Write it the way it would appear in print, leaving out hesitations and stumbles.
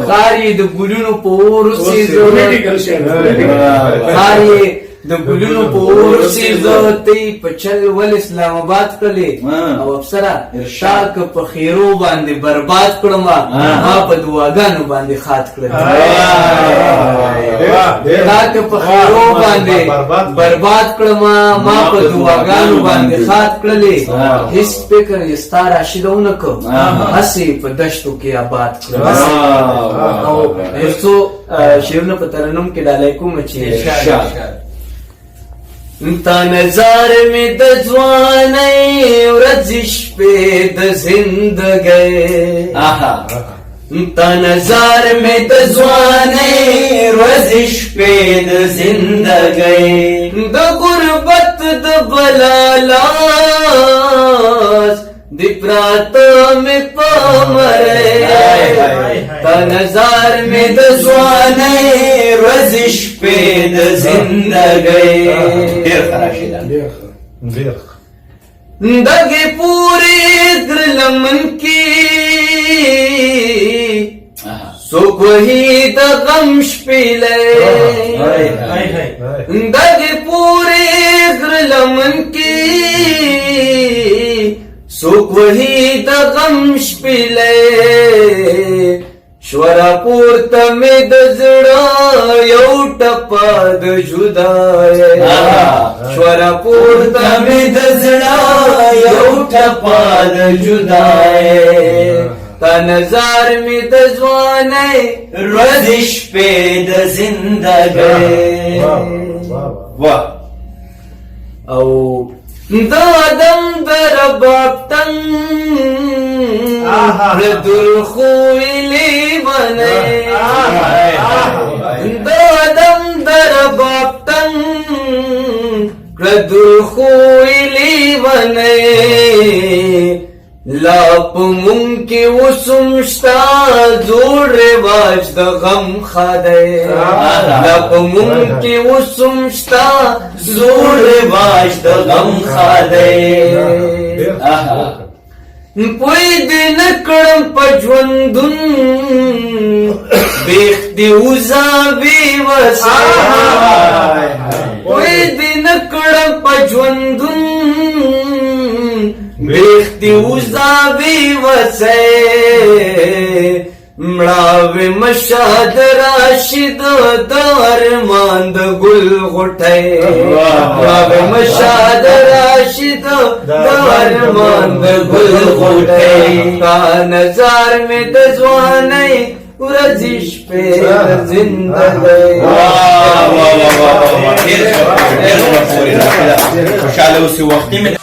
خاري د ګلونو په ورسي خاري د ګلونو په ورسي زوتي په چل ول اسلام آباد کړلې او افسره ارشاد په خیرو باندې برباد کړم ما په دعاګانو باندې خاط کړل دا په خیرو باندې برباد کړم ما په دعاګانو باندې خاط کړلې هیڅ فکر یې ستاره شیدونه کو هسي په دشتو کې آباد کړم او هرڅو شیرونه په ترنم کې ډالای کوم چې تا نظر میں د ځوانۍ ورځ شپې د زندګۍ تا نظر میں د ځوانۍ ورځ شپې د زندګۍ د غربت د بلالاس دی پراته مې پمرې تا نظر مې د ځوانۍ ورځ شپې د زندګۍ ډېر خراشي ده دغې پورې در لمن کې څوک وهي د غم شپېلۍ دغې پورې در لمن کې څوک وهي د غم شپېلۍ شورا پورته مې د زړه یو ټپه د جدایۍ شورا پورته مې د زړه یو ټپه د جدایۍ تا نظر مې د ځوانۍ ورځ شپې د زندګۍ او د آدم در بابتن ردل خویلی بنے د آدم در بابتن ردل خویلی بنے لاپ ممکی وسمشتا زور رواج د غم خاده لاپ ممکی وسمشتا زور رواج د غم خاده پوی دی نکڑم پجوندن بیخ دی اوزا بی وسا پوی دی نکڑم پجوندن بیخ دی اوزا بی وسا مړاوې مشهد راشد د ارمان د ګل غټۍ مړاوې مشهد راشد د ارمان د ګل غټۍ تا نظر مې د ځوانۍ ورځ شپې د زندګۍ خوشاله اوسې وختي مې